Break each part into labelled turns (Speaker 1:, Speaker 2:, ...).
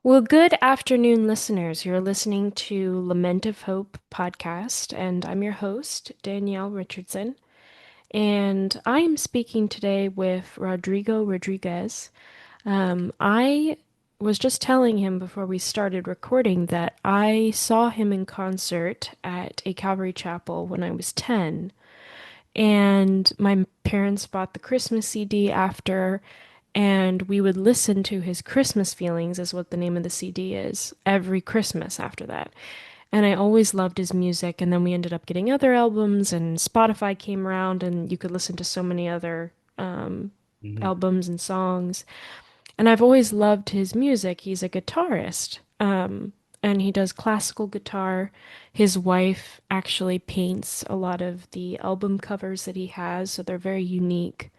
Speaker 1: Well, good afternoon, listeners. You're listening to Lament of Hope podcast, and I'm your host, Danielle Richardson. And I am speaking today with Rodrigo Rodriguez. I was just telling him before we started recording that I saw him in concert at a Calvary Chapel when I was 10. And my parents bought the Christmas CD after, and we would listen to his Christmas Feelings, is what the name of the CD is, every Christmas after that. And I always loved his music. And then we ended up getting other albums, and Spotify came around, and you could listen to so many other
Speaker 2: Mhm.
Speaker 1: albums and songs. And I've always loved his music. He's a guitarist, and he does classical guitar. His wife actually paints a lot of the album covers that he has, so they're very unique.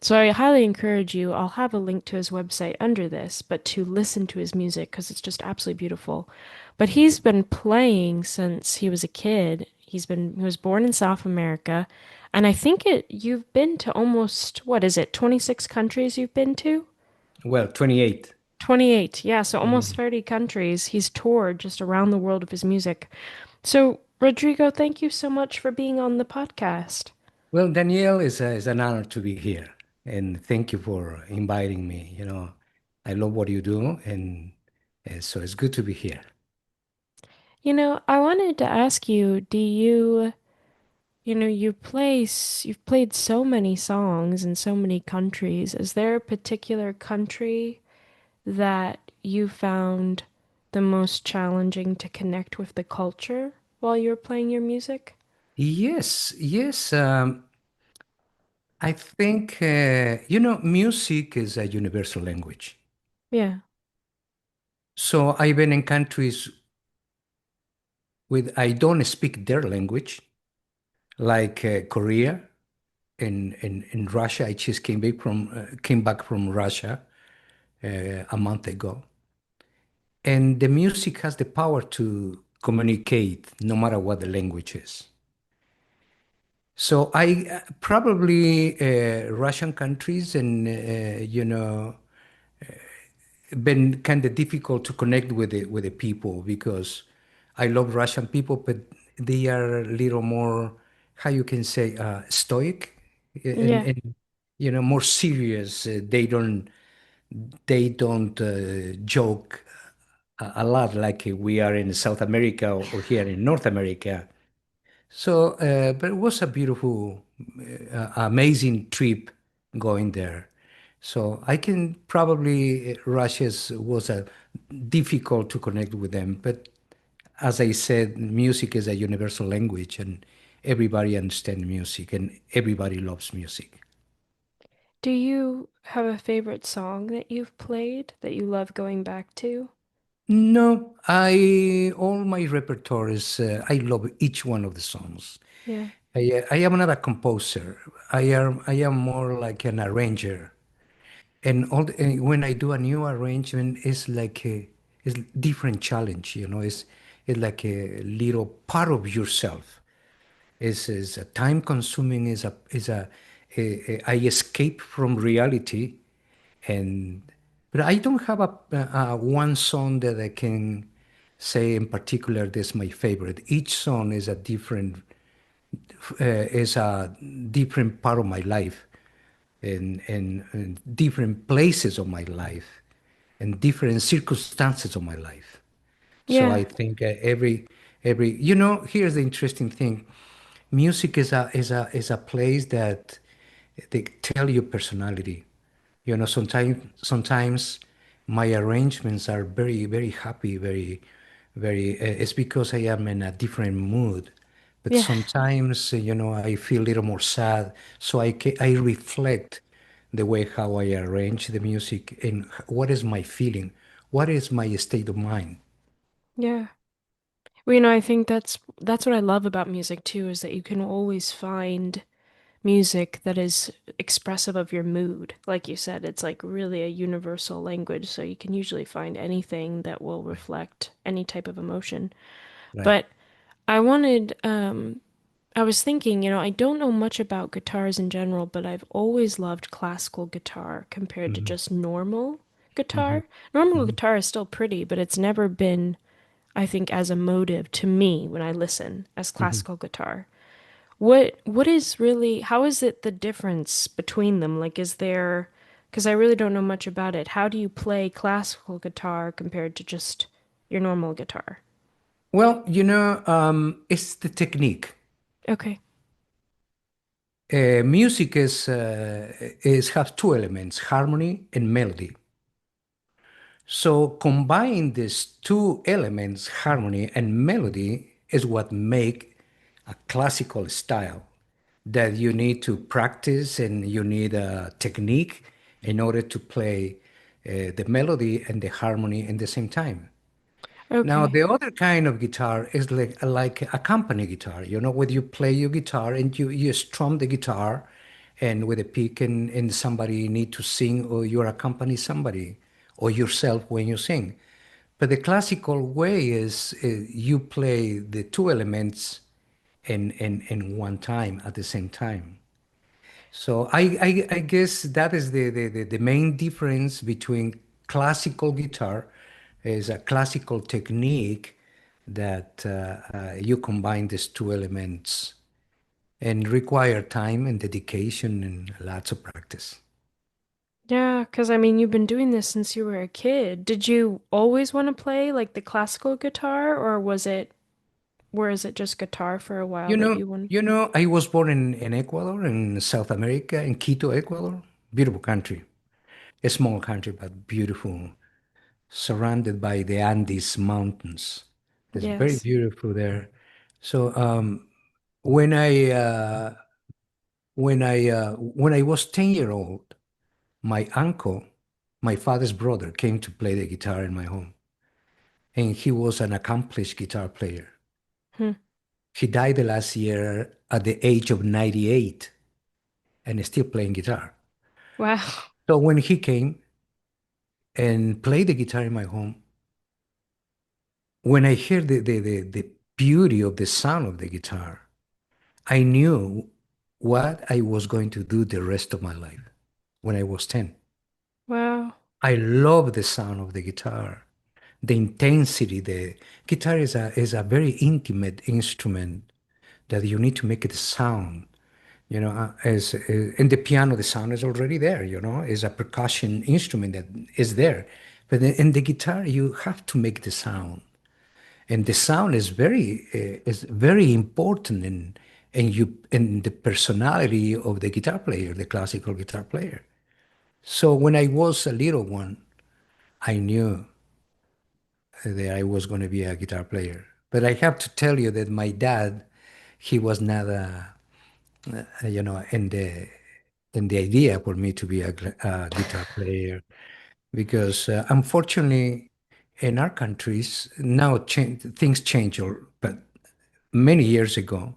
Speaker 1: So I highly encourage you, I'll have a link to his website under this, but to listen to his music because it's just absolutely beautiful. But he's been playing since he was a kid. He was born in South America, and I think you've been to almost, what is it, 26 countries you've been to?
Speaker 2: Well, 28.
Speaker 1: 28. Yeah, so almost
Speaker 2: Mhm.
Speaker 1: 30 countries. He's toured just around the world with his music. So, Rodrigo, thank you so much for being on the podcast.
Speaker 2: Well, Danielle, is an honor to be here. And thank you for inviting me. I love what you do. And so it's good to be here.
Speaker 1: I wanted to ask you, you've played so many songs in so many countries. Is there a particular country that you found the most challenging to connect with the culture while you were playing your music?
Speaker 2: Yes, yes. I think, music is a universal language.
Speaker 1: Yeah.
Speaker 2: So I've been in countries with, I don't speak their language, like Korea and Russia. I just came back from Russia a month ago. And the music has the power to communicate no matter what the language is. So I probably Russian countries and been kind of difficult to connect with the people because I love Russian people, but they are a little more, how you can say, stoic
Speaker 1: Yeah.
Speaker 2: and more serious. They don't joke a lot like we are in South America or here in North America. So, but it was a beautiful, amazing trip going there. So I can probably Russia's was a difficult to connect with them, but as I said, music is a universal language, and everybody understands music, and everybody loves music.
Speaker 1: Do you have a favorite song that you've played that you love going back to?
Speaker 2: No, I all my repertoire is I love each one of the songs.
Speaker 1: Yeah.
Speaker 2: I am not a composer. I am more like an arranger. And when I do a new arrangement, it's different challenge. It's like a little part of yourself. Is a time consuming. I escape from reality, and but I don't have a one song that I can say in particular this is my favorite. Each song is a different part of my life and different places of my life and different circumstances of my life. So
Speaker 1: Yeah.
Speaker 2: I think here's the interesting thing. Music is a place that they tell you personality. Sometimes my arrangements are very, very happy, very, very. It's because I am in a different mood. But
Speaker 1: Yeah.
Speaker 2: sometimes, I feel a little more sad. So I reflect the way how I arrange the music and what is my feeling, what is my state of mind.
Speaker 1: Yeah. Well, I think that's what I love about music too, is that you can always find music that is expressive of your mood. Like you said, it's like really a universal language, so you can usually find anything that will
Speaker 2: Right.
Speaker 1: reflect any type of emotion.
Speaker 2: Right.
Speaker 1: But I was thinking, I don't know much about guitars in general, but I've always loved classical guitar compared to
Speaker 2: Mhm.
Speaker 1: just normal
Speaker 2: Hmm.
Speaker 1: guitar. Normal
Speaker 2: Hmm.
Speaker 1: guitar is still pretty, but it's never been, I think, as emotive to me when I listen as
Speaker 2: Hmm.
Speaker 1: classical guitar. What is really, how is it the difference between them? Like, is there, because I really don't know much about it. How do you play classical guitar compared to just your normal guitar?
Speaker 2: Well, it's the technique.
Speaker 1: Okay.
Speaker 2: Music is have two elements, harmony and melody. So combine these two elements, harmony and melody, is what make a classical style that you need to practice and you need a technique in order to play the melody and the harmony at the same time. Now,
Speaker 1: Okay.
Speaker 2: the other kind of guitar is like a company guitar, where you play your guitar and you strum the guitar and with a pick and somebody need to sing or you accompany somebody or yourself when you sing. But the classical way is you play the two elements in one time at the same time. So I guess that is the main difference between classical guitar is a classical technique that you combine these two elements and require time and dedication and lots of practice.
Speaker 1: Yeah, because I mean, you've been doing this since you were a kid. Did you always want to play like the classical guitar, or was it just guitar for a while
Speaker 2: You
Speaker 1: that
Speaker 2: know,
Speaker 1: you wanted?
Speaker 2: I was born in Ecuador, in South America, in Quito, Ecuador. Beautiful country. A small country, but beautiful, surrounded by the Andes Mountains. It's very
Speaker 1: Yes.
Speaker 2: beautiful there. So when I was 10 year old, my uncle, my father's brother, came to play the guitar in my home, and he was an accomplished guitar player.
Speaker 1: Hmm.
Speaker 2: He died the last year at the age of 98 and is still playing guitar.
Speaker 1: Wow.
Speaker 2: So when he came and played the guitar in my home, when I heard the beauty of the sound of the guitar, I knew what I was going to do the rest of my life when I was 10.
Speaker 1: Wow.
Speaker 2: I love the sound of the guitar, the intensity. The guitar is a very intimate instrument that you need to make it sound. As in the piano, the sound is already there. Is a percussion instrument that is there, but in the guitar, you have to make the sound, and the sound is very important in the personality of the guitar player, the classical guitar player. So when I was a little one, I knew that I was going to be a guitar player. But I have to tell you that my dad, he was not in the idea for me to be a guitar player because unfortunately in our countries now things change, but many years ago,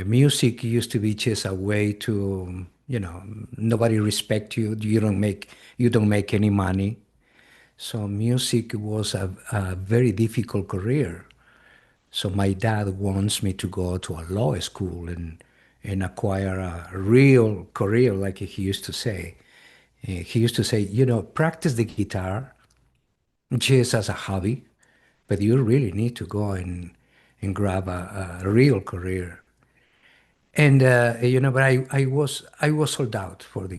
Speaker 2: music used to be just a way to, nobody respect you. You don't make any money. So music was a very difficult career. So my dad wants me to go to a law school and acquire a real career, like he used to say. He used to say, practice the guitar just as a hobby, but you really need to go and grab a real career. And but I was sold out for the.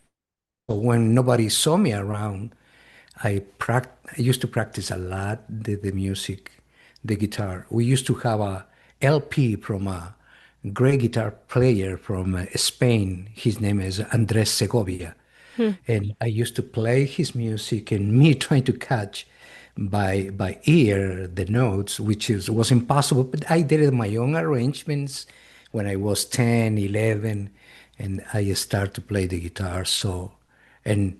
Speaker 2: So when nobody saw me around, I used to practice a lot the music, the guitar. We used to have a LP from a great guitar player from Spain. His name is Andres Segovia.
Speaker 1: Hmm.
Speaker 2: And I used to play his music and me trying to catch by ear the notes, which was impossible. But I did it my own arrangements when I was 10, 11, and I started to play the guitar. So, and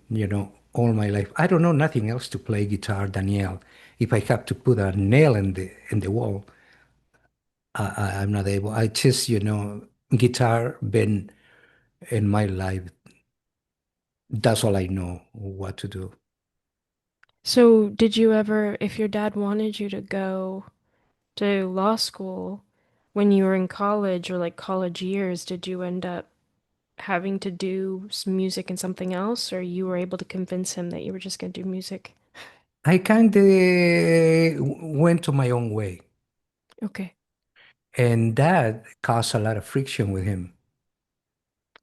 Speaker 2: all my life, I don't know nothing else to play guitar, Danielle. If I have to put a nail in the wall, I'm not able. I just, guitar been in my life. That's all I know what to do.
Speaker 1: So, did you ever, if your dad wanted you to go to law school when you were in college or like college years, did you end up having to do some music and something else, or you were able to convince him that you were just going to do music?
Speaker 2: I kind of went to my own way,
Speaker 1: Okay.
Speaker 2: and that caused a lot of friction with him,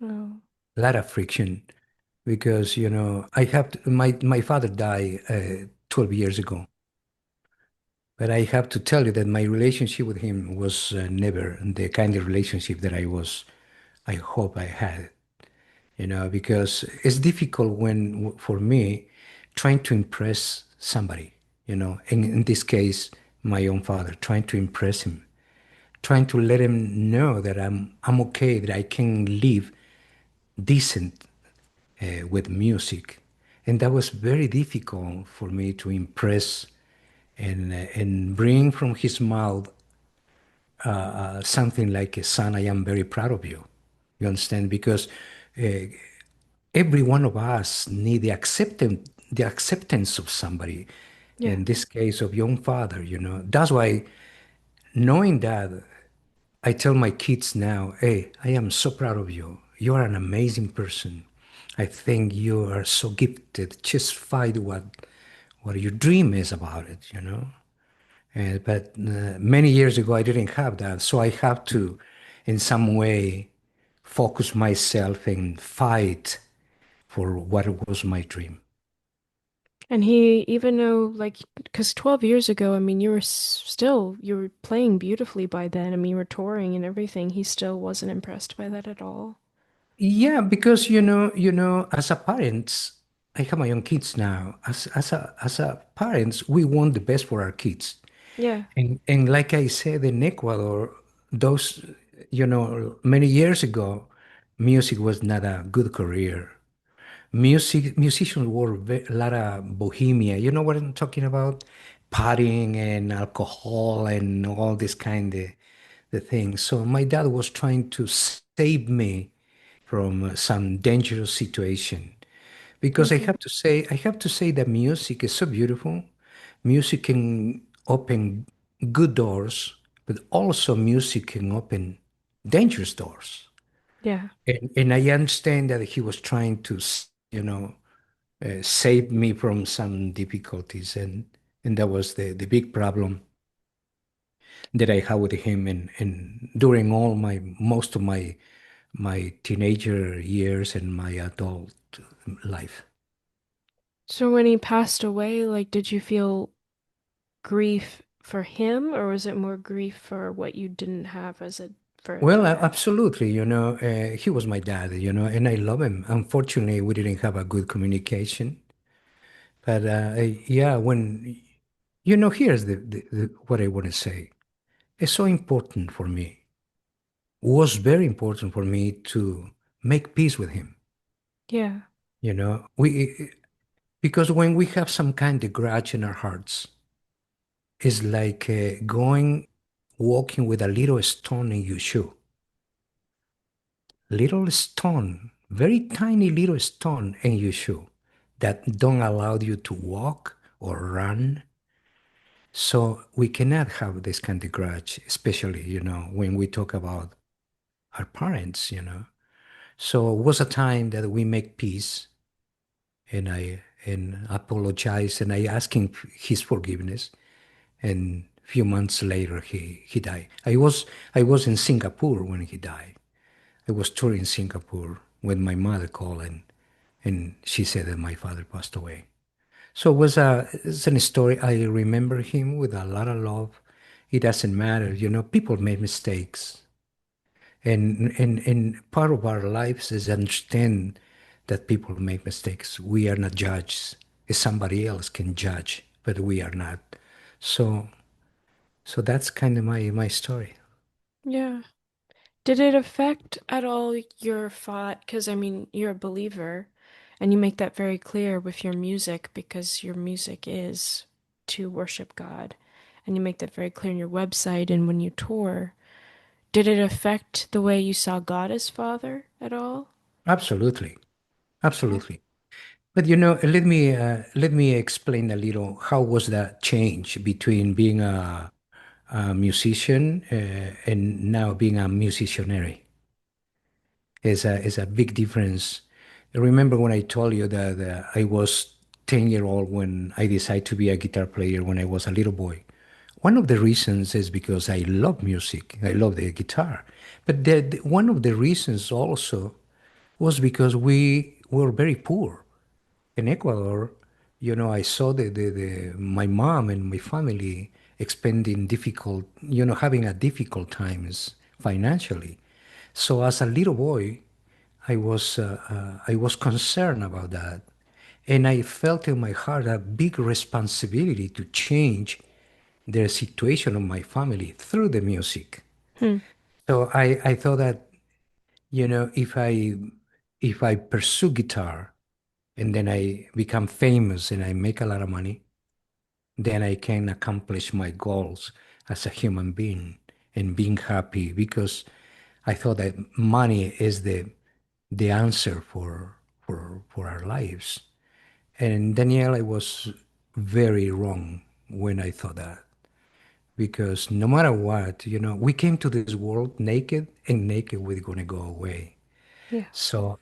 Speaker 1: Oh.
Speaker 2: a lot of friction because I have my father died 12 years ago, but I have to tell you that my relationship with him was never the kind of relationship that I hope I had. Because it's difficult when, for me, trying to impress somebody, in this case, my own father, trying to impress him, trying to let him know that I'm okay, that I can live decent with music. And that was very difficult for me to impress and bring from his mouth something like, son, I am very proud of you. You understand? Because uh, every one of us need the acceptance of somebody.
Speaker 1: Yeah.
Speaker 2: In this case of young father, that's why, knowing that, I tell my kids now, hey, I am so proud of you. You are an amazing person. I think you are so gifted. Just find what your dream is about it. But many years ago, I didn't have that. So I have to, in some way, focus myself and fight for what was my dream.
Speaker 1: And he, even though, like, because 12 years ago, I mean, you were playing beautifully by then. I mean, you were touring and everything. He still wasn't impressed by that at all.
Speaker 2: Yeah, because as a parents, I have my own kids now. As a parents, we want the best for our kids.
Speaker 1: Yeah.
Speaker 2: And like I said, in Ecuador, those many years ago, music was not a good career. Musicians were a lot of bohemia. You know what I'm talking about? Partying and alcohol and all this kind of the things. So my dad was trying to save me from some dangerous situation. Because
Speaker 1: Okay.
Speaker 2: I have to say that music is so beautiful. Music can open good doors, but also music can open dangerous doors.
Speaker 1: Yeah.
Speaker 2: And I understand that he was trying to, save me from some difficulties, and that was the big problem that I had with him, and during all my most of my teenager years and my adult life.
Speaker 1: So when he passed away, like, did you feel grief for him, or was it more grief for what you didn't have for a
Speaker 2: Well,
Speaker 1: dad?
Speaker 2: absolutely. He was my dad, and I love him. Unfortunately, we didn't have a good communication. But yeah, here's what I want to say. It's so important for me. Was very important for me to make peace with him.
Speaker 1: Yeah.
Speaker 2: We because when we have some kind of grudge in our hearts, it's like going walking with a little stone in your shoe. Little stone, very tiny little stone in your shoe that don't allow you to walk or run. So we cannot have this kind of grudge, especially, when we talk about our parents. So it was a time that we make peace, and apologize, and I asked him his forgiveness. And a few months later, he died. I was in Singapore when he died. I was touring Singapore when my mother called, and she said that my father passed away. So it's a story. I remember him with a lot of love. It doesn't matter, people make mistakes. And part of our lives is understand that people make mistakes. We are not judges. Somebody else can judge, but we are not. So so that's kind of my story.
Speaker 1: Yeah. Did it affect at all your thought? Because, I mean, you're a believer and you make that very clear with your music because your music is to worship God. And you make that very clear in your website and when you tour. Did it affect the way you saw God as Father at all?
Speaker 2: Absolutely.
Speaker 1: Yeah.
Speaker 2: Absolutely. But let me explain a little how was that change between being a musician and now being a musicianary. is a big difference. Remember when I told you that I was 10-year-old when I decided to be a guitar player when I was a little boy. One of the reasons is because I love music. I love the guitar. But one of the reasons also was because we were very poor in Ecuador. I saw my mom and my family expending difficult, having a difficult times financially. So as a little boy, I was concerned about that, and I felt in my heart a big responsibility to change the situation of my family through the music.
Speaker 1: Hmm.
Speaker 2: So I thought that if I pursue guitar and then I become famous and I make a lot of money, then I can accomplish my goals as a human being and being happy because I thought that money is the answer for our lives. And Danielle, I was very wrong when I thought that because no matter what, we came to this world naked and naked we're gonna go away.
Speaker 1: Yeah.
Speaker 2: So,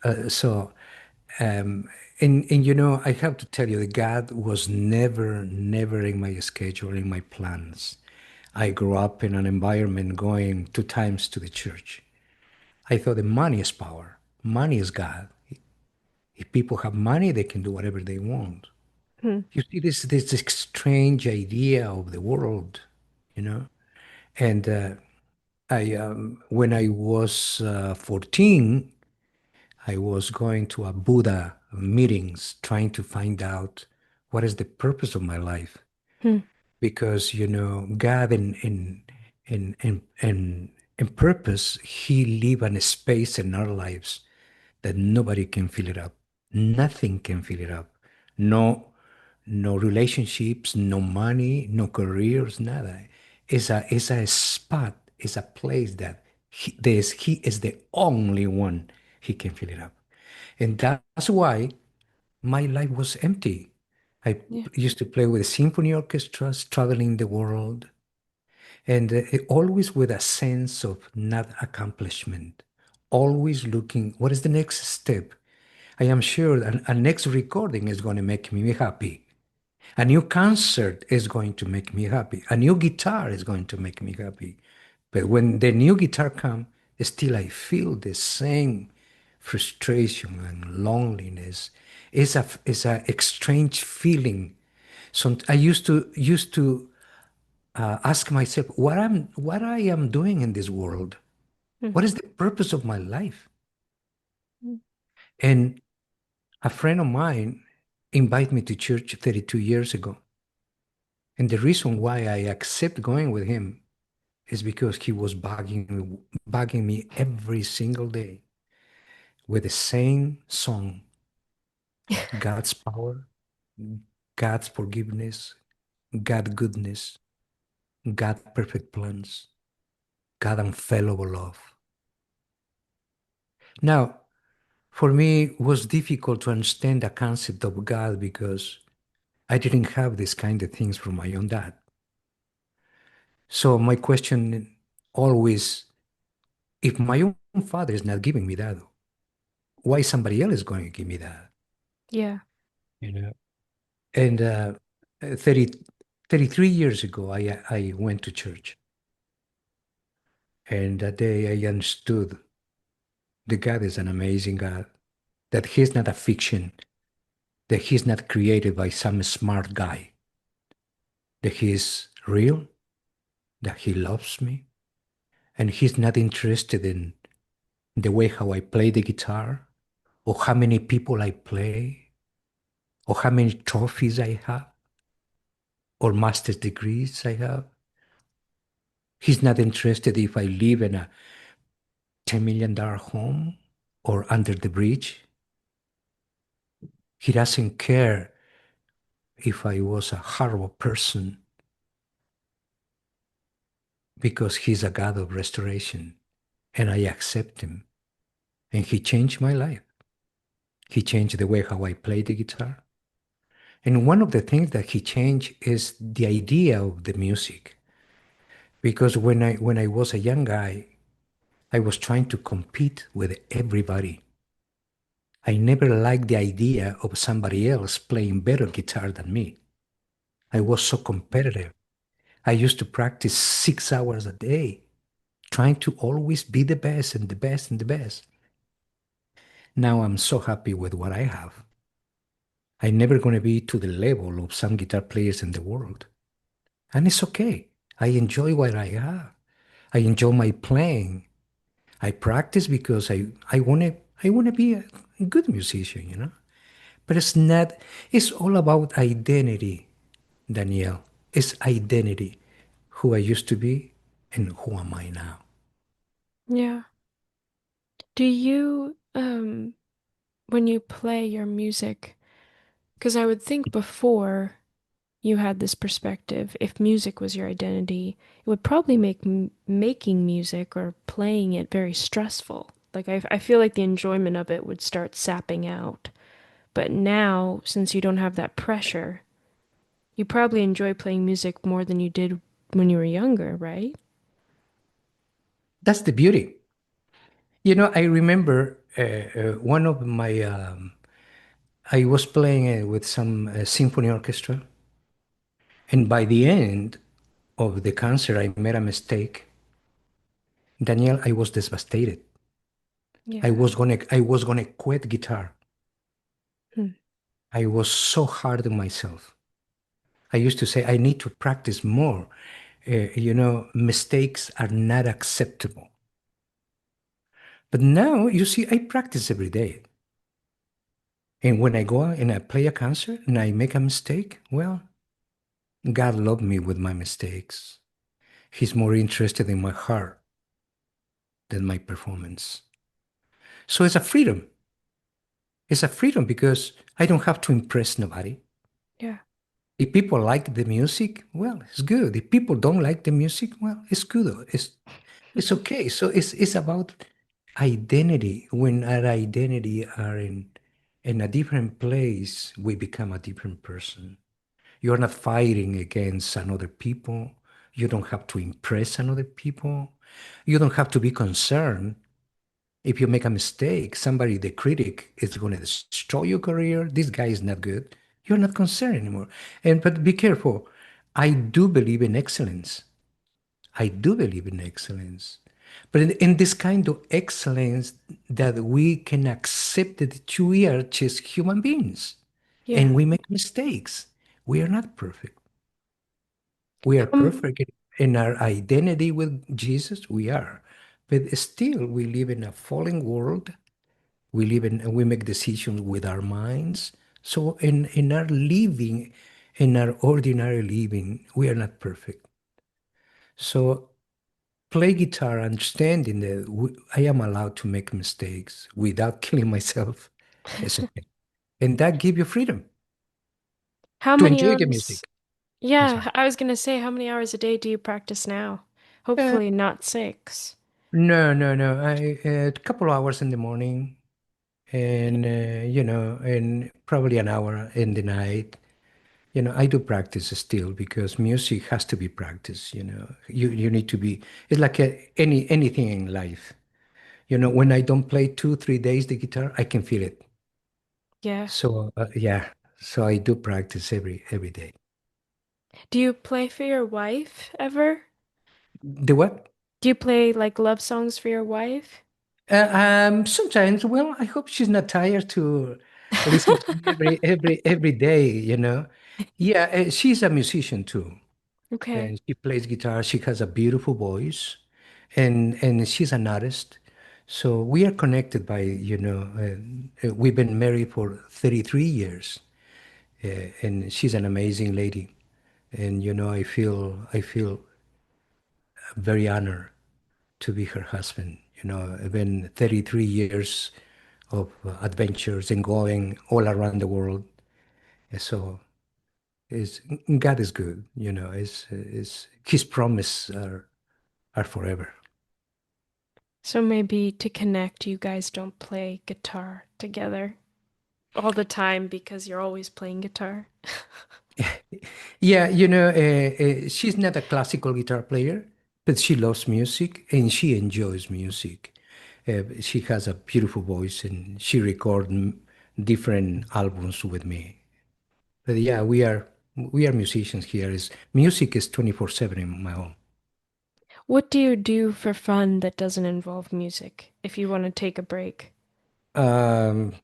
Speaker 2: and I have to tell you that God was never in my schedule, in my plans. I grew up in an environment going 2 times to the church. I thought that money is power. Money is God. If people have money, they can do whatever they want.
Speaker 1: Hmm.
Speaker 2: You see this strange idea of the world, you know? And when I was 14, I was going to a Buddha meetings trying to find out what is the purpose of my life.
Speaker 1: Hmm.
Speaker 2: Because, God and purpose, He leave a space in our lives that nobody can fill it up. Nothing can fill it up. No, no relationships, no money, no careers, nada. It's a spot, it's a place that he is the only one he can fill it up. And that's why my life was empty. I
Speaker 1: Yeah.
Speaker 2: used to play with symphony orchestras, traveling the world, and always with a sense of not accomplishment, always looking, what is the next step? I am sure a next recording is going to make me happy. A new concert is going to make me happy. A new guitar is going to make me happy. But when the new guitar comes, still I feel the same frustration and loneliness. It's a strange feeling. So I used to ask myself what I am doing in this world.
Speaker 1: Hmm.
Speaker 2: What is the purpose of my life?
Speaker 1: Hmm.
Speaker 2: And a friend of mine invited me to church 32 years ago. And the reason why I accept going with him is because he was bugging me every single day with the same song, God's power, God's forgiveness, God goodness, God perfect plans, God unfailable love. Now, for me, it was difficult to understand the concept of God because I didn't have these kind of things from my own dad. So my question always, if my own father is not giving me that, why somebody else is going to give me that?
Speaker 1: Yeah.
Speaker 2: You know? And 30, 33 years ago, I went to church. And that day I understood that God is an amazing God, that He's not a fiction, that He's not created by some smart guy, that He is real, that He loves me, and He's not interested in the way how I play the guitar, or how many people I play, or how many trophies I have, or master's degrees I have. He's not interested if I live in a $10 million home or under the bridge. He doesn't care if I was a horrible person because he's a God of restoration and I accept him. And he changed my life. He changed the way how I play the guitar. And one of the things that he changed is the idea of the music. Because when I was a young guy, I was trying to compete with everybody. I never liked the idea of somebody else playing better guitar than me. I was so competitive. I used to practice 6 hours a day, trying to always be the best and the best and the best. Now I'm so happy with what I have. I'm never going to be to the level of some guitar players in the world. And it's okay. I enjoy what I have. I enjoy my playing. I practice because I wanna be a good musician, you know? But it's not, it's all about identity, Danielle. It's identity, who I used to be and who am I now.
Speaker 1: Yeah. Do you, when you play your music, because I would think before you had this perspective, if music was your identity, it would probably make m making music or playing it very stressful. Like I feel like the enjoyment of it would start sapping out. But now, since you don't have that pressure, you probably enjoy playing music more than you did when you were younger, right?
Speaker 2: That's the beauty. You know, I remember one of my, I was playing with some symphony orchestra, and by the end of the concert, I made a mistake. Danielle, I was devastated. I
Speaker 1: Yeah.
Speaker 2: was gonna, I was gonna quit guitar.
Speaker 1: Hmm.
Speaker 2: I was so hard on myself. I used to say, I need to practice more. Mistakes are not acceptable. But now, you see, I practice every day. And when I go out and I play a concert and I make a mistake, well, God loved me with my mistakes. He's more interested in my heart than my performance. So it's a freedom. It's a freedom because I don't have to impress nobody.
Speaker 1: Yeah.
Speaker 2: If people like the music, well, it's good. If people don't like the music, well, it's good. It's okay. So it's about identity. When our identity are in a different place, we become a different person. You're not fighting against another people. You don't have to impress another people. You don't have to be concerned if you make a mistake. Somebody, the critic, is going to destroy your career. This guy is not good. You're not concerned anymore. And but be careful. I do believe in excellence. I do believe in excellence. But in this kind of excellence that we can accept that we are just human beings
Speaker 1: Yeah.
Speaker 2: and we make mistakes. We are not perfect. We are
Speaker 1: Um,
Speaker 2: perfect in our identity with Jesus. We are. But still, we live in a fallen world. We make decisions with our minds. So in our living, in our ordinary living, we are not perfect. So play guitar, understanding that I am allowed to make mistakes without killing myself. It's okay. And that give you freedom
Speaker 1: how
Speaker 2: to
Speaker 1: many
Speaker 2: enjoy the
Speaker 1: hours?
Speaker 2: music. I'm
Speaker 1: Yeah,
Speaker 2: sorry.
Speaker 1: I was gonna say, how many hours a day do you practice now?
Speaker 2: Uh,
Speaker 1: Hopefully not 6.
Speaker 2: no, no, no. A couple hours in the morning, and and probably an hour in the night. I do practice still because music has to be practiced. You need to be. It's like anything in life. When I don't play 2, 3 days the guitar, I can feel it.
Speaker 1: Yeah.
Speaker 2: So yeah, so I do practice every day.
Speaker 1: Do you play for your wife ever?
Speaker 2: The what?
Speaker 1: Do you play like love songs for your wife?
Speaker 2: Sometimes, well, I hope she's not tired to listen to me every day, Yeah, she's a musician too,
Speaker 1: Okay.
Speaker 2: and she plays guitar. She has a beautiful voice, and she's an artist. So we are connected by, we've been married for 33 years, and she's an amazing lady. And I feel very honored to be her husband. It's been 33 years of adventures and going all around the world. And so is God is good, is His promise are forever.
Speaker 1: So maybe to connect, you guys don't play guitar together all the time because you're always playing guitar.
Speaker 2: Yeah, she's not a classical guitar player, but she loves music and she enjoys music. She has a beautiful voice and she records different albums with me. But yeah, we are musicians here. Is music is 24/7 in my home.
Speaker 1: What do you do for fun that doesn't involve music if you want to take a break?
Speaker 2: Um,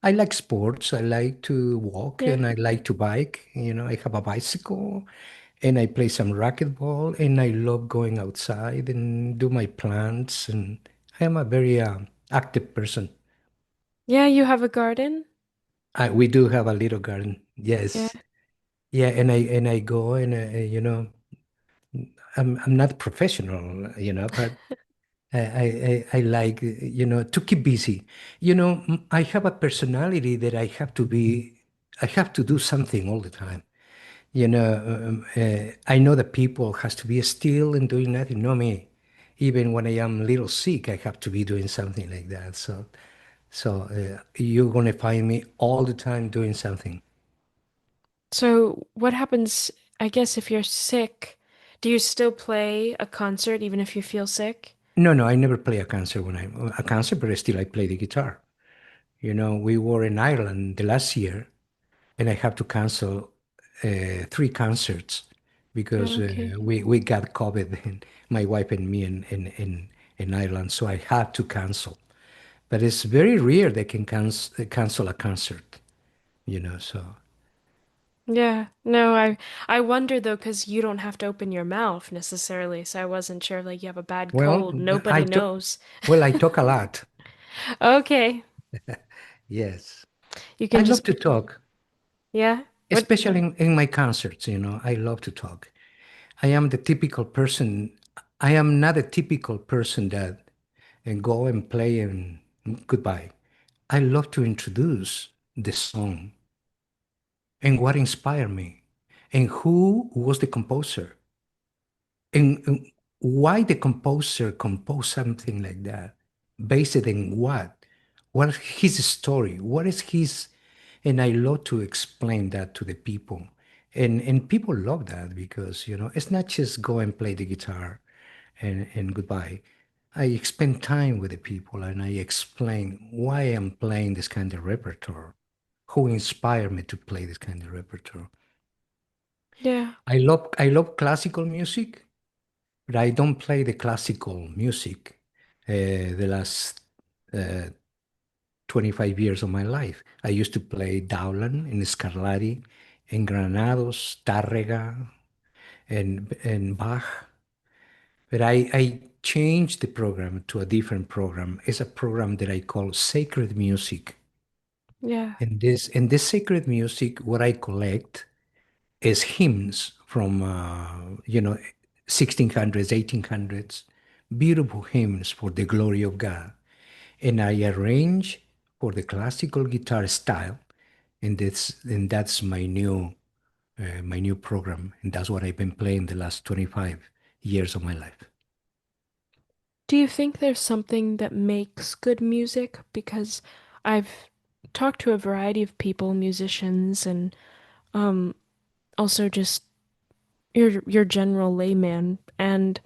Speaker 2: I like sports. I like to walk
Speaker 1: Yeah.
Speaker 2: and I like to bike. I have a bicycle and I play some racquetball and I love going outside and do my plants and I am a very active person.
Speaker 1: Yeah, you have a garden?
Speaker 2: We do have a little garden.
Speaker 1: Yeah.
Speaker 2: Yes. Yeah, and I go and I'm not professional, but I like to keep busy. I have a personality that I have to do something all the time. I know that people has to be still and doing nothing. No, me. Even when I am a little sick, I have to be doing something like that. So you're gonna find me all the time doing something.
Speaker 1: So, what happens, I guess, if you're sick? Do you still play a concert even if you feel sick?
Speaker 2: No, no, I never play a concert, but still I play the guitar. We were in Ireland the last year, and I have to cancel 3 concerts because
Speaker 1: Okay.
Speaker 2: we got COVID, and my wife and me in Ireland, so I had to cancel. But it's very rare they can cancel a concert, so.
Speaker 1: Yeah. No, I wonder though, because you don't have to open your mouth necessarily, so I wasn't sure like you have a bad
Speaker 2: Well,
Speaker 1: cold.
Speaker 2: I
Speaker 1: Nobody
Speaker 2: talk,
Speaker 1: knows.
Speaker 2: well, I talk a lot.
Speaker 1: Okay.
Speaker 2: Yes.
Speaker 1: You
Speaker 2: I
Speaker 1: can
Speaker 2: love
Speaker 1: just,
Speaker 2: to talk,
Speaker 1: yeah. What
Speaker 2: especially in my concerts, I love to talk. I am the typical person. I am not a typical person that and go and play and goodbye. I love to introduce the song and what inspired me and who was the composer and why the composer composed something like that. Based in what? What is his story? What is his? And I love to explain that to the people. And people love that because, it's not just go and play the guitar and goodbye. I spend time with the people and I explain why I'm playing this kind of repertoire, who inspired me to play this kind of repertoire.
Speaker 1: yeah.
Speaker 2: I love classical music, but I don't play the classical music the last uh, 25 years of my life. I used to play Dowland and Scarlatti and Granados, Tárrega and Bach. But I changed the program to a different program. It's a program that I call Sacred Music.
Speaker 1: Yeah.
Speaker 2: And this sacred music, what I collect is hymns from 1600s, 1800s, beautiful hymns for the glory of God. And I arrange for the classical guitar style, and that's my new program, and that's what I've been playing the last 25 years of my life.
Speaker 1: Do you think there's something that makes good music? Because I've talked to a variety of people, musicians, and um, also just your general layman. And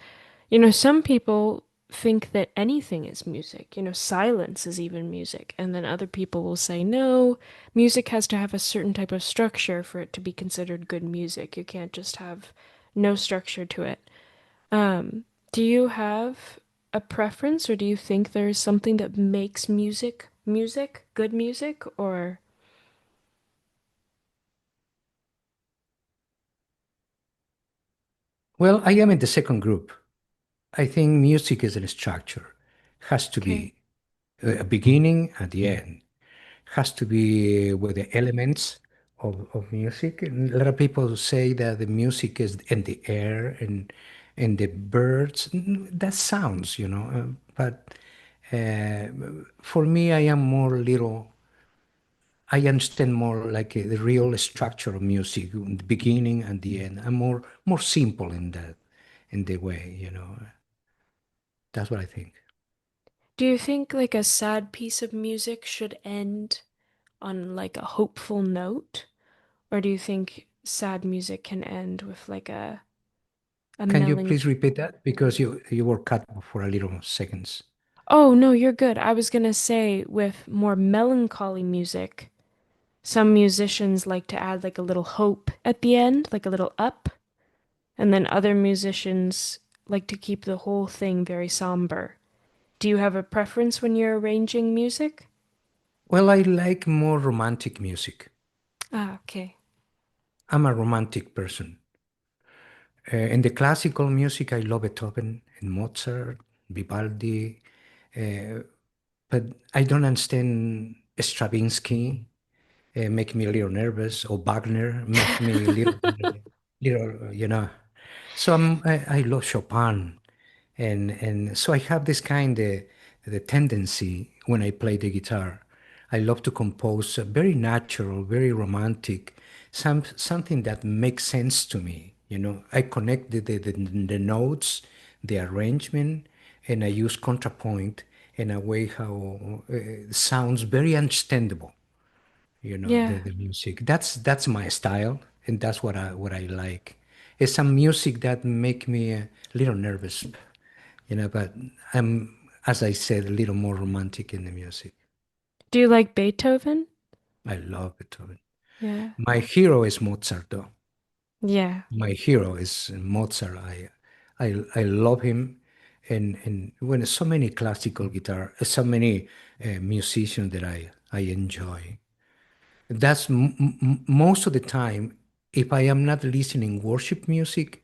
Speaker 1: some people think that anything is music. Silence is even music. And then other people will say, no, music has to have a certain type of structure for it to be considered good music. You can't just have no structure to it. Um, do you have a preference, or do you think there's something that makes music, good music, or
Speaker 2: Well, I am in the second group. I think music is a structure, has to
Speaker 1: okay,
Speaker 2: be a beginning and the end, has to be with the elements of music. And a lot of people say that the music is in the air and the birds. That sounds, but uh, for me, I am more little. I understand more like the real structure of music, the beginning and the end. I'm more simple in that, in the way, That's what I think.
Speaker 1: do you think like a sad piece of music should end on like a hopeful note, or do you think sad music can end with like A
Speaker 2: Can you
Speaker 1: melon.
Speaker 2: please repeat that? Because you were cut for a little seconds.
Speaker 1: Oh, no, you're good. I was gonna say with more melancholy music, some musicians like to add like a little hope at the end, like a little up, and then other musicians like to keep the whole thing very somber. Do you have a preference when you're arranging music?
Speaker 2: Well, I like more romantic music.
Speaker 1: Ah, okay.
Speaker 2: I'm a romantic person. In the classical music, I love Beethoven and Mozart, Vivaldi, uh, but I don't understand Stravinsky. Make me a little nervous, or Wagner make me a little, you know. So I love Chopin, and so I have this kind of the tendency when I play the guitar. I love to compose very natural, very romantic, something that makes sense to me. You know, I connect the notes, the arrangement, and I use contrapoint in a way how sounds very understandable, you know,
Speaker 1: Yeah.
Speaker 2: the music. That's my style, and that's what I like. It's some music that make me a little nervous, you know, but I'm, as I said, a little more romantic in the music.
Speaker 1: Do you like Beethoven?
Speaker 2: I love Beethoven.
Speaker 1: Yeah.
Speaker 2: My hero is Mozart, though.
Speaker 1: Yeah.
Speaker 2: My hero is Mozart. I love him, and when so many classical guitar, so many musicians that I enjoy. That's most of the time. If I am not listening worship music,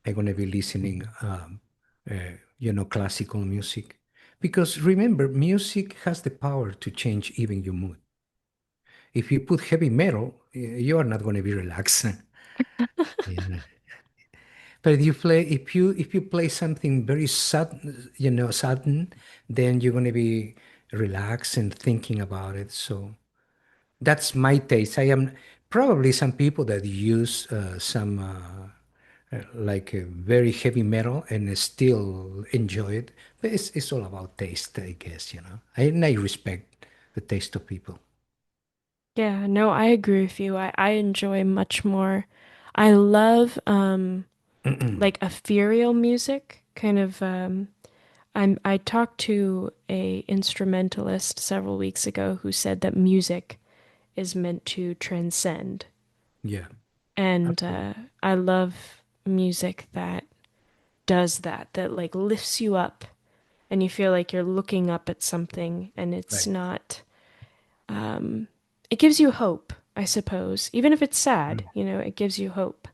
Speaker 2: I'm gonna be listening, classical music, because remember, music has the power to change even your mood. If you put heavy metal, you are not gonna be relaxed. Yeah. But if you play something very sudden, sudden, then you're gonna be relaxed and thinking about it. So. That's my taste. I am probably some people that use some like very heavy metal and still enjoy it. But it's all about taste, I guess, you know. And I respect the taste of people.
Speaker 1: Yeah, no, I agree with you. I enjoy much more. I love like ethereal music, kind of I talked to a instrumentalist several weeks ago who said that music is meant to transcend.
Speaker 2: Yeah,
Speaker 1: And
Speaker 2: absolutely.
Speaker 1: I love music that does that, that like lifts you up and you feel like you're looking up at something and it's
Speaker 2: Right.
Speaker 1: not, it gives you hope, I suppose. Even if it's sad,
Speaker 2: Mm.
Speaker 1: it gives you hope.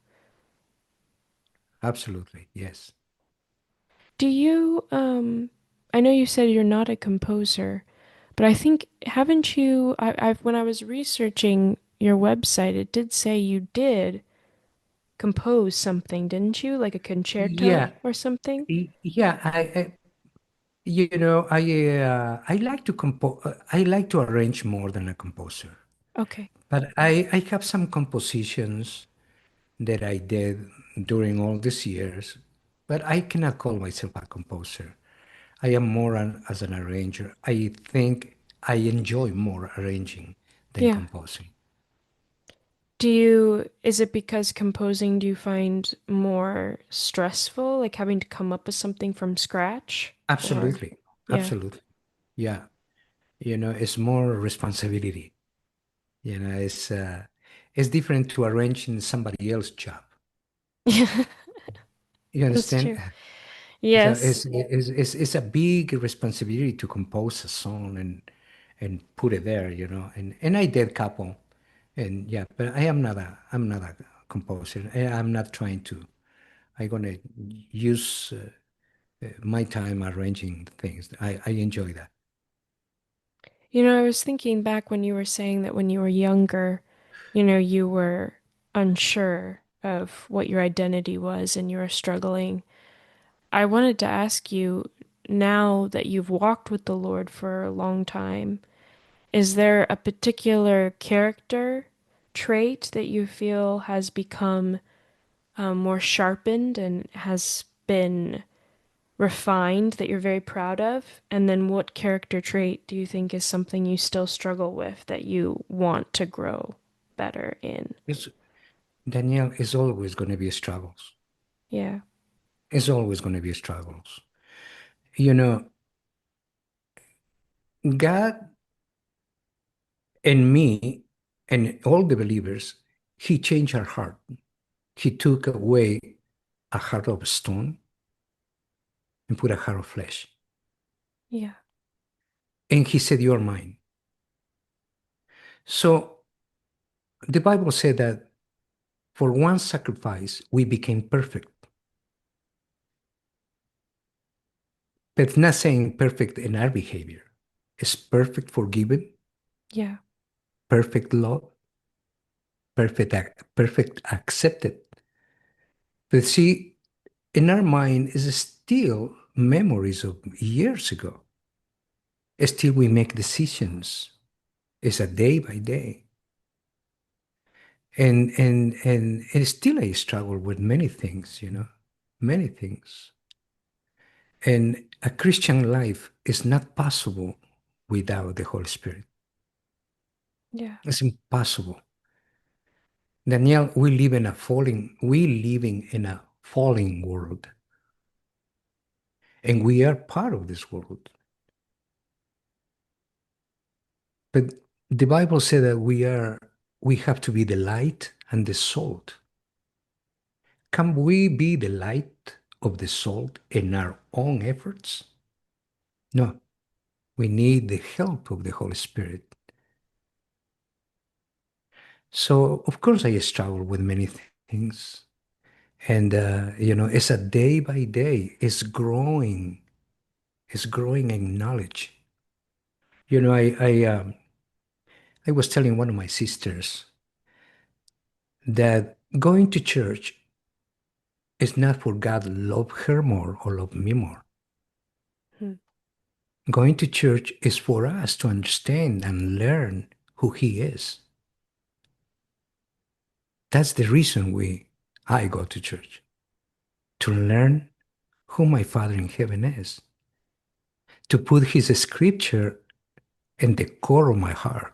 Speaker 2: Absolutely. Yes.
Speaker 1: Do you, I know you said you're not a composer, but I think, haven't you, when I was researching your website, it did say you did compose something, didn't you? Like a concerto
Speaker 2: Yeah.
Speaker 1: or something?
Speaker 2: Yeah. I like to compose. I like to arrange more than a composer.
Speaker 1: Okay.
Speaker 2: But I have some compositions that I did during all these years, but I cannot call myself a composer. I am more as an arranger. I think I enjoy more arranging than
Speaker 1: Yeah.
Speaker 2: composing.
Speaker 1: Is it because composing do you find more stressful, like having to come up with something from scratch? Or,
Speaker 2: Absolutely.
Speaker 1: yeah.
Speaker 2: Absolutely. Yeah. It's more responsibility. It's different to arranging somebody else's job.
Speaker 1: Yeah,
Speaker 2: You
Speaker 1: that's
Speaker 2: understand?
Speaker 1: true.
Speaker 2: So
Speaker 1: Yes.
Speaker 2: it's a big responsibility to compose a song and put it there, and I did couple, and yeah, but I'm not a composer. I'm not trying to. I'm gonna use my time arranging things. I enjoy that.
Speaker 1: I was thinking back when you were saying that when you were younger, you were unsure of what your identity was and you were struggling. I wanted to ask you, now that you've walked with the Lord for a long time, is there a particular character trait that you feel has become more sharpened and has been refined that you're very proud of? And then what character trait do you think is something you still struggle with that you want to grow better in?
Speaker 2: It's Danielle is always going to be struggles.
Speaker 1: Yeah.
Speaker 2: It's always going to be struggles. You know, God and me and all the believers, He changed our heart. He took away a heart of stone and put a heart of flesh.
Speaker 1: Yeah.
Speaker 2: And He said, "You're mine." So the Bible said that for one sacrifice, we became perfect. But it's not saying perfect in our behavior. It's perfect forgiven,
Speaker 1: Yeah.
Speaker 2: perfect love, perfect accepted. But see, in our mind is still memories of years ago. Still we make decisions. It's a day by day. And still I struggle with many things, many things. And a Christian life is not possible without the Holy Spirit.
Speaker 1: Yeah.
Speaker 2: It's impossible. Danielle, we living in a falling world, and we are part of this world. But the Bible said that we have to be the light and the salt. Can we be the light of the salt in our own efforts? No, we need the help of the Holy Spirit. So, of course, I struggle with many things. And, it's a day by day, it's growing in knowledge. I was telling one of my sisters that going to church is not for God to love her more or love me more.
Speaker 1: Hmm.
Speaker 2: Going to church is for us to understand and learn who He is. That's the reason I go to church, to learn who my Father in heaven is, to put His scripture in the core of my heart,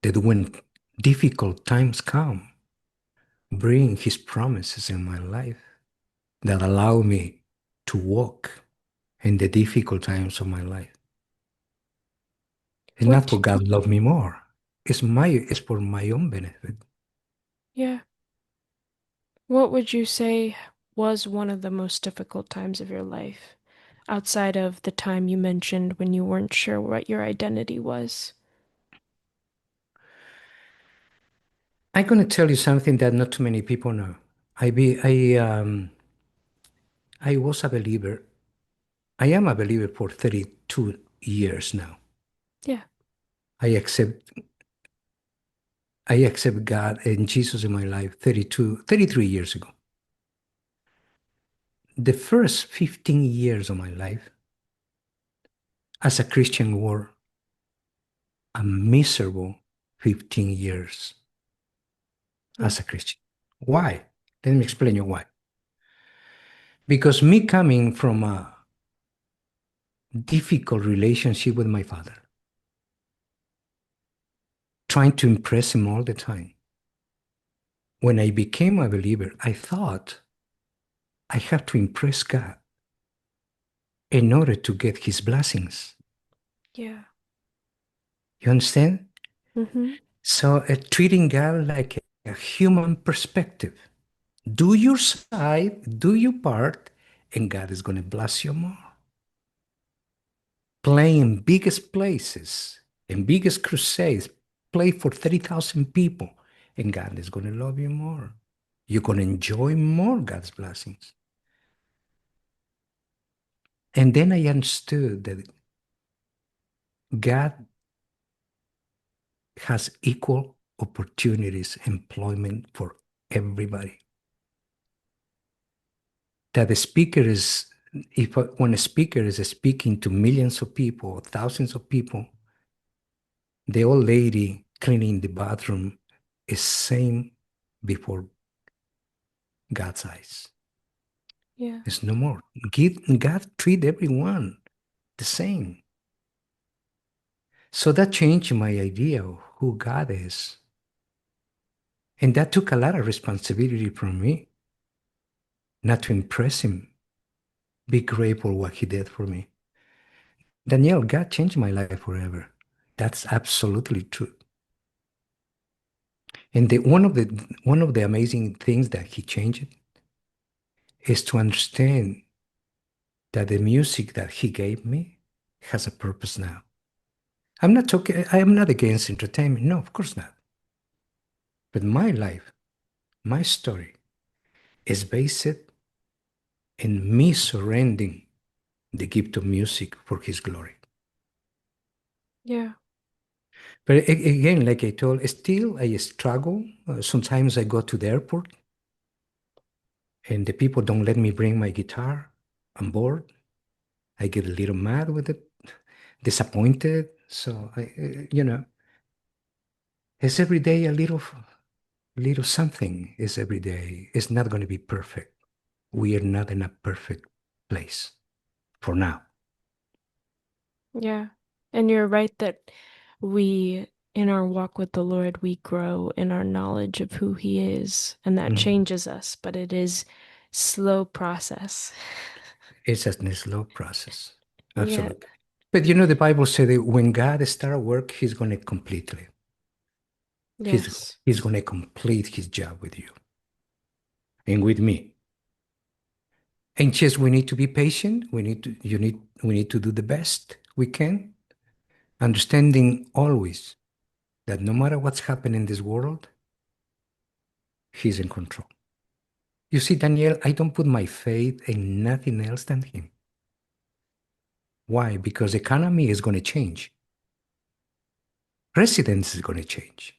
Speaker 2: that when difficult times come, bring His promises in my life that allow me to walk in the difficult times of my life. It's not
Speaker 1: What,
Speaker 2: for God to love me more. It's for my own benefit.
Speaker 1: yeah. What would you say was one of the most difficult times of your life, outside of the time you mentioned when you weren't sure what your identity was?
Speaker 2: I'm going to tell you something that not too many people know. I was a believer. I am a believer for 32 years now.
Speaker 1: Yeah.
Speaker 2: I accept I accept God and Jesus in my life 33 years ago. The first 15 years of my life as a Christian were a miserable 15 years
Speaker 1: Hmm.
Speaker 2: as a Christian. Why? Let me explain you why. Because me coming from a difficult relationship with my father, trying to impress him all the time. When I became a believer, I thought I have to impress God in order to get his blessings.
Speaker 1: Yeah.
Speaker 2: You understand?
Speaker 1: Mm-hmm.
Speaker 2: So treating God like a human perspective. Do your side, do your part, and God is going to bless you more. Play in biggest places, in biggest crusades, play for 30,000 people, and God is going to love you more. You're going to enjoy more God's blessings. And then I understood that God has equal opportunities, employment for everybody. That the speaker is, when a speaker is speaking to millions of people, thousands of people, the old lady cleaning the bathroom is same before God's eyes.
Speaker 1: Yeah.
Speaker 2: It's no more. God treat everyone the same. So that changed my idea of who God is. And that took a lot of responsibility from me. not to impress him. Be grateful what he did for me. Danielle, God changed my life forever. That's absolutely true. And one of the amazing things that he changed is to understand that the music that he gave me has a purpose now. I am not against entertainment. No, of course not. But my life, my story is based in me surrendering the gift of music for his glory.
Speaker 1: Yeah.
Speaker 2: But again, like I told, still I struggle. Sometimes I go to the airport and the people don't let me bring my guitar on board. I get a little mad with it, disappointed. So it's every day a little something is every day. It's not going to be perfect. We are not in a perfect place for now.
Speaker 1: Yeah. And you're right that we, in our walk with the Lord, we grow in our knowledge of who He is, and that
Speaker 2: Mhm.
Speaker 1: changes us, but it is slow process.
Speaker 2: It's a slow process.
Speaker 1: Yeah.
Speaker 2: Absolutely. But the Bible said that when God starts a work, He's going to complete it. He's
Speaker 1: Yes.
Speaker 2: He's going to complete His job with you and with me. And just we need to be patient. We need to do the best we can, understanding always that no matter what's happening in this world, He's in control. You see, Danielle, I don't put my faith in nothing else than Him. Why? Because economy is going to change. Residence is going to change.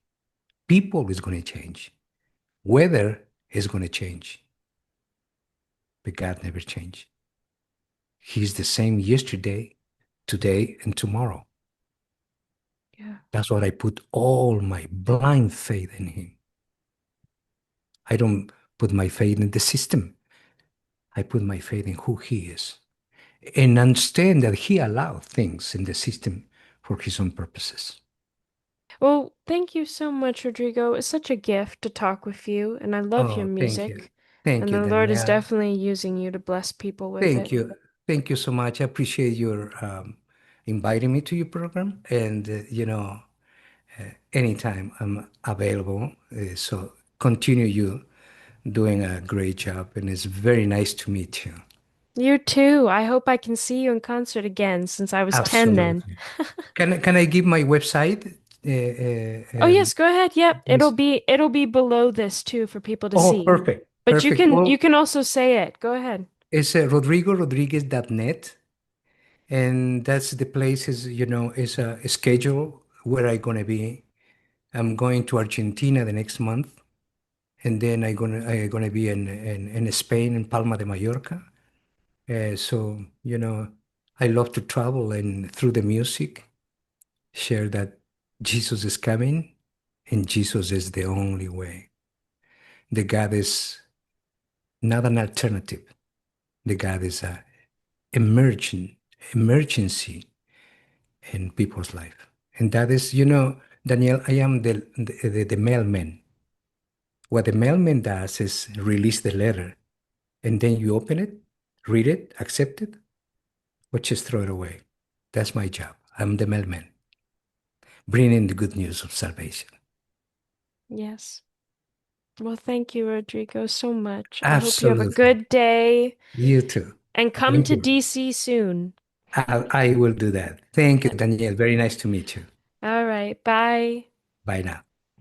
Speaker 2: People is going to change. Weather is going to change. But God never changed. He's the same yesterday, today, and tomorrow.
Speaker 1: Yeah.
Speaker 2: That's why I put all my blind faith in Him. I don't put my faith in the system. I put my faith in who He is and understand that He allowed things in the system for His own purposes.
Speaker 1: Well, thank you so much, Rodrigo. It's such a gift to talk with you, and I love your
Speaker 2: Oh, thank you.
Speaker 1: music.
Speaker 2: Thank
Speaker 1: And
Speaker 2: you,
Speaker 1: the Lord is
Speaker 2: Danielle.
Speaker 1: definitely using you to bless people with
Speaker 2: Thank
Speaker 1: it.
Speaker 2: you. Thank you so much. I appreciate your inviting me to your program. And, anytime I'm available. So continue you doing a great job. And it's very nice to meet you.
Speaker 1: You too. I hope I can see you in concert again since I was 10 then.
Speaker 2: Absolutely. Can I give my website?
Speaker 1: Oh yes, go ahead. Yep. It'll
Speaker 2: Yes.
Speaker 1: be it'll be below this too for people to
Speaker 2: Oh,
Speaker 1: see.
Speaker 2: perfect.
Speaker 1: But you
Speaker 2: Perfect.
Speaker 1: can
Speaker 2: Well,
Speaker 1: you can also say it. Go ahead.
Speaker 2: it's rodrigorodriguez.net. And that's the place is a schedule where I'm going to be. I'm going to Argentina the next month. And then I gonna be in Spain, in Palma de Mallorca. So I love to travel and through the music share that Jesus is coming and Jesus is the only way. The God is not an alternative. The God is a emergency in people's life, and that is, Daniel. I am the mailman. What the mailman does is release the letter, and then you open it, read it, accept it, or just throw it away. That's my job. I'm the mailman, bringing the good news of salvation.
Speaker 1: Yes. Well, thank you, Rodrigo, so much. I hope you have a
Speaker 2: Absolutely.
Speaker 1: good day
Speaker 2: You too.
Speaker 1: and come
Speaker 2: Thank
Speaker 1: to
Speaker 2: you.
Speaker 1: DC soon.
Speaker 2: I will do that. Thank you, Daniel. Very nice to meet you.
Speaker 1: All right. Bye.
Speaker 2: Bye now.